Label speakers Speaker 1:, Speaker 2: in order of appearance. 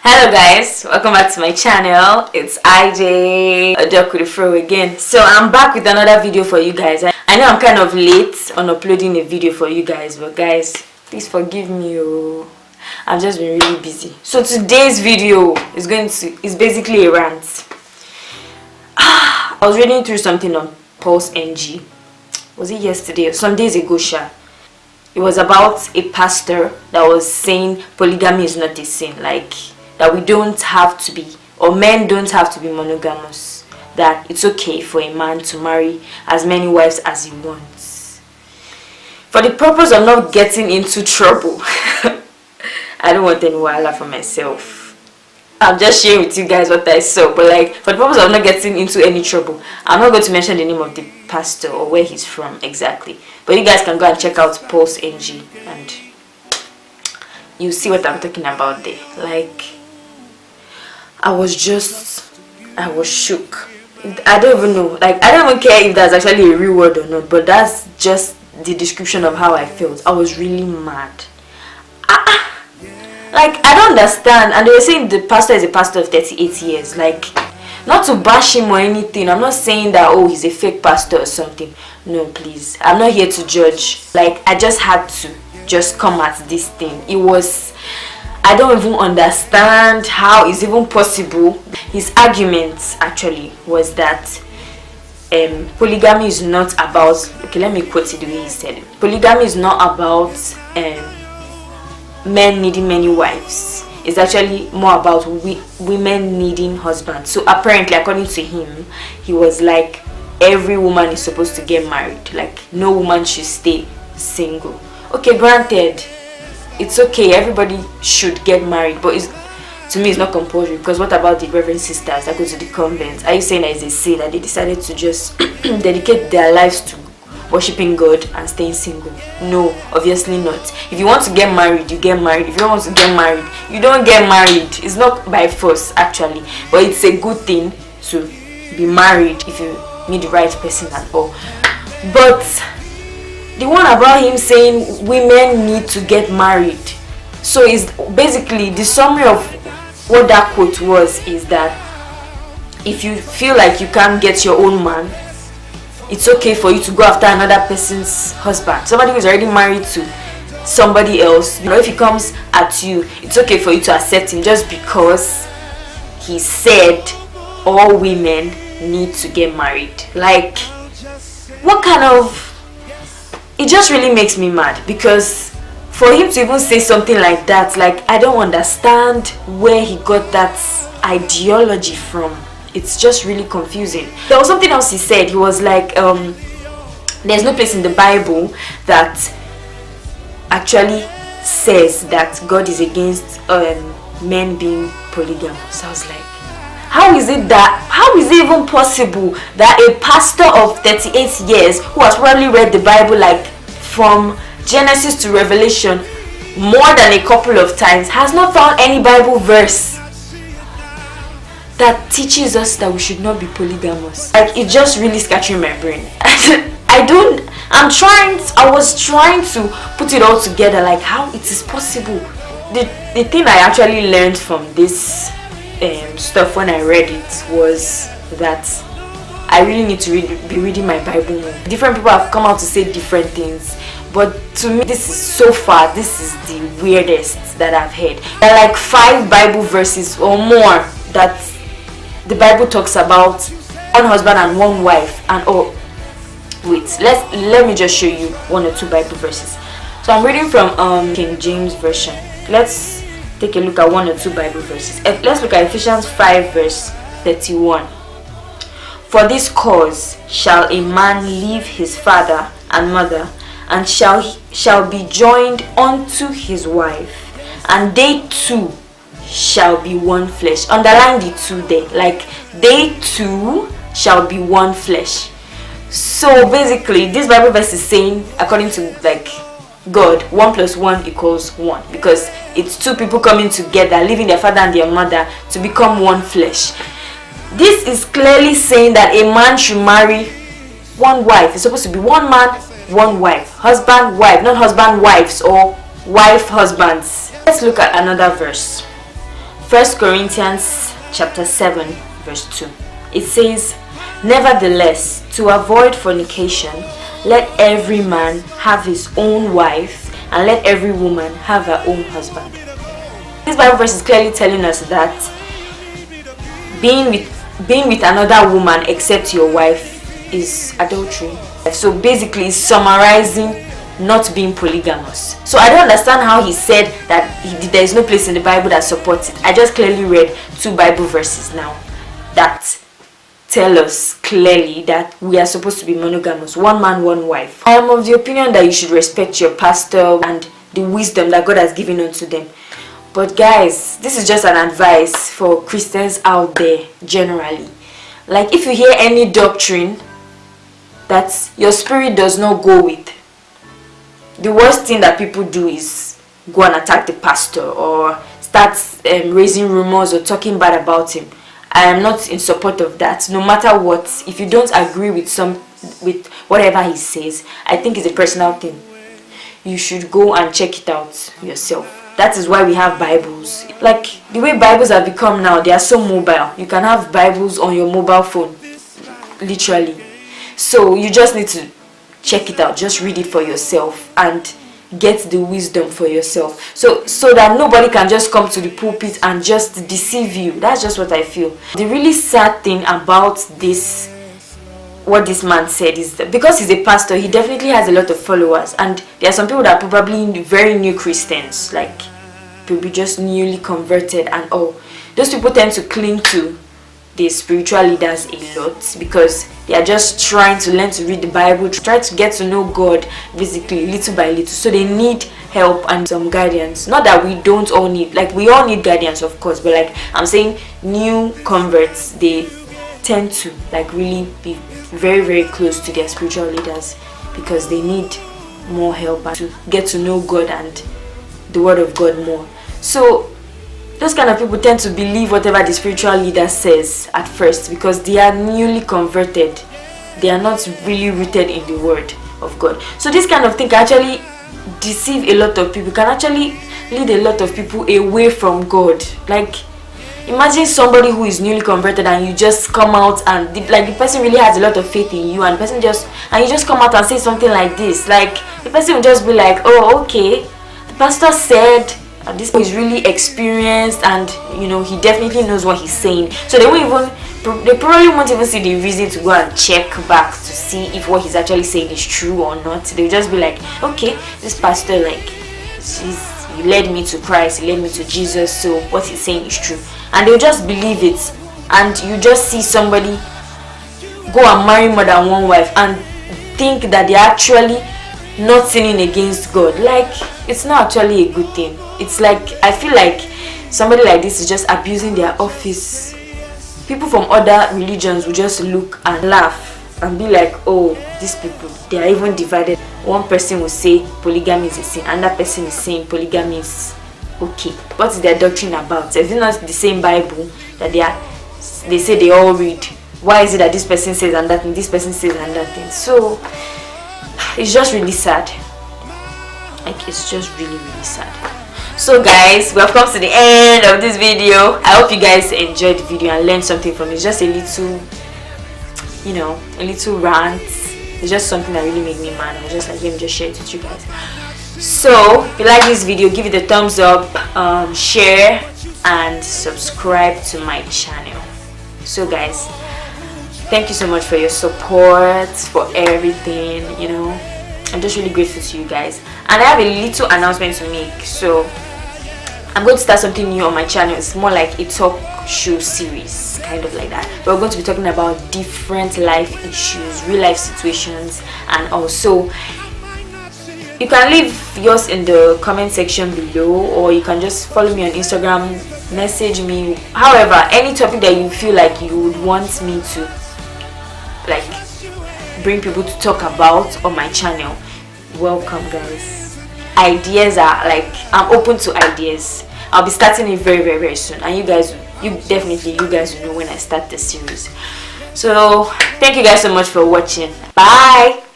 Speaker 1: Hello guys, welcome back to my channel. It's IJ Adokudifro again. So I'm back with another video for you guys. I know I'm kind of late on uploading a video for you guys, but guys, please forgive me. I've just been really busy. So today's video is basically a rant. I was reading through something on Pulse NG. Was it yesterday or some days ago, Sha? It was about a pastor that was saying polygamy is not a sin, like that we don't have to be, or men don't have to be monogamous, that it's okay for a man to marry as many wives as he wants. For the purpose of not getting into trouble, I don't want any wahala for myself. I'm just sharing with you guys what I saw, but like for the purpose of not getting into any trouble, I'm not going to mention the name of the pastor or where he's from exactly, but you guys can go and check out Pulse NG and you see what I'm talking about there. Like, I was shook. I don't even know, like I don't even care if that's actually a real word or not, but that's just the description of how I felt. I was really mad. Like, I don't understand. And they were saying the pastor is a pastor of 38 years. Like, not to bash him or anything. I'm not saying that, oh, he's a fake pastor or something. No, please. I'm not here to judge. Like, I just had to just come at this thing. It was, I don't even understand how it's even possible. His argument actually was that polygamy is not about, okay, let me quote it the way he said it. Polygamy is not about men needing many wives. It's actually more about women needing husbands. So apparently, according to him, he was like, every woman is supposed to get married. Like, no woman should stay single. Okay, granted, it's okay, everybody should get married, but to me it's not compulsory, because what about the reverend sisters that go to the convent? Are you saying that it's a sin that they decided to just dedicate their lives to worshiping God and staying single? No, obviously not. If you want to get married, you get married. If you don't want to get married, you don't get married. It's not by force actually, but it's a good thing to be married if you meet the right person and all. But the one about him saying women need to get married, so is basically the summary of what that quote was, is that if you feel like you can't get your own man, it's okay for you to go after another person's husband, somebody who's already married to somebody else. You know, if he comes at you, it's okay for you to accept him just because he said all women need to get married. Like, what kind of, it just really makes me mad, because for him to even say something like that, like, I don't understand where he got that ideology from. It's just really confusing. There was something else he said. He was like, there's no place in the Bible that actually says that God is against men being polygamous. So I was like, how is it even possible that a pastor of 38 years who has probably read the Bible like from Genesis to Revelation more than a couple of times has not found any Bible verse that teaches us that we should not be polygamous? Like, it just really scratching my brain. I was trying to put it all together, like how it is possible. The thing I actually learned from this stuff when I read it was that I really need to be reading my Bible more. Different people have come out to say different things, but to me, this is the weirdest that I've heard. There are like 5 Bible verses or more that the Bible talks about one husband and one wife, and oh wait, let me just show you 1 or 2 Bible verses. So I'm reading from King James version. Let's take a look at 1 or 2 Bible verses. Let's look at Ephesians 5 verse 31. For this cause shall a man leave his father and mother, and shall be joined unto his wife, and they two shall be one flesh. Underline the two there, like they two shall be one flesh. So basically, this Bible verse is saying, according to like God, 1 + 1 = 1, because it's 2 people coming together, leaving their father and their mother to become one flesh. This is clearly saying that a man should marry one wife. It's supposed to be one man, one wife, husband, wife, not husband, wives, or wife, husbands. Let's look at another verse. First Corinthians chapter 7 verse 2. It says, "Nevertheless, to avoid fornication, let every man have his own wife, and let every woman have her own husband." This Bible verse is clearly telling us that being with another woman except your wife is adultery. So basically, it's summarizing not being polygamous. So I don't understand how he said that there is no place in the Bible that supports it. I just clearly read 2 Bible verses now that tell us clearly that we are supposed to be monogamous, 1 man, 1 wife. I am of the opinion that you should respect your pastor and the wisdom that God has given unto them. But guys, this is just an advice for Christians out there generally. Like, if you hear any doctrine that your spirit does not go with, the worst thing that people do is go and attack the pastor or start raising rumors or talking bad about him. I am not in support of that. No matter what, if you don't agree with whatever he says, I think it's a personal thing. You should go and check it out yourself. That is why we have Bibles. Like, the way Bibles have become now, they are so mobile. You can have Bibles on your mobile phone, literally. So you just need to check it out. Just read it for yourself and get the wisdom for yourself, so that nobody can just come to the pulpit and just deceive you. That's just what I feel. The really sad thing about this, what this man said, is that because he's a pastor, he definitely has a lot of followers, and there are some people that are probably very new Christians, like people just newly converted and all. Those people tend to cling to the spiritual leaders a lot because they are just trying to learn to read the Bible, try to get to know God basically little by little. So they need help and some guidance. Not that we don't all need, like, we all need guidance, of course, but like I'm saying, new converts, they tend to like really be very, very close to their spiritual leaders because they need more help and to get to know God and the Word of God more. So those kind of people tend to believe whatever the spiritual leader says at first because they are newly converted. They are not really rooted in the Word of God. So this kind of thing can actually deceive a lot of people, can actually lead a lot of people away from God. Like, imagine somebody who is newly converted and you just come out and the person really has a lot of faith in you, and the person you just come out and say something like this. Like, the person will just be like, "Oh, okay, the pastor said this is really experienced and he definitely knows what he's saying." So they probably won't even see the reason to go and check back to see if what he's actually saying is true or not. They'll just be like, "Okay, this pastor, like, he led me to Christ, he led me to Jesus, so what he's saying is true." And they'll just believe it. And you just see somebody go and marry more than 1 wife and think that they're actually not sinning against God. Like, it's not actually a good thing. It's like, I feel like somebody like this is just abusing their office. People from other religions will just look and laugh and be like, "Oh, these people, they are even divided." One person will say polygamy is a sin, another person is saying polygamy is okay. What is their doctrine about? Is it not the same Bible that they say they all read? Why is it that this person says and that thing, this person says and that thing? So it's just really sad. Like, it's just really, really sad. So guys, we have come to the end of this video. I hope you guys enjoyed the video and learned something from it. It's just a little, a little rant. It's just something that really made me mad. I was just like, let me just share it with you guys. So if you like this video, give it a thumbs up, share and subscribe to my channel. So guys, thank you so much for your support, for everything. I'm just really grateful to you guys, and I have a little announcement to make. So I'm going to start something new on my channel. It's more like a talk show series, kind of like that. We're going to be talking about different life issues, real life situations, and also you can leave yours in the comment section below, or you can just follow me on Instagram, message me. However, any topic that you feel like you would want me to like bring people to talk about on my channel, welcome guys. Ideas are like, I'm open to ideas. I'll be starting it very, very, very soon, and you guys will know when I start the series. So thank you guys so much for watching. Bye.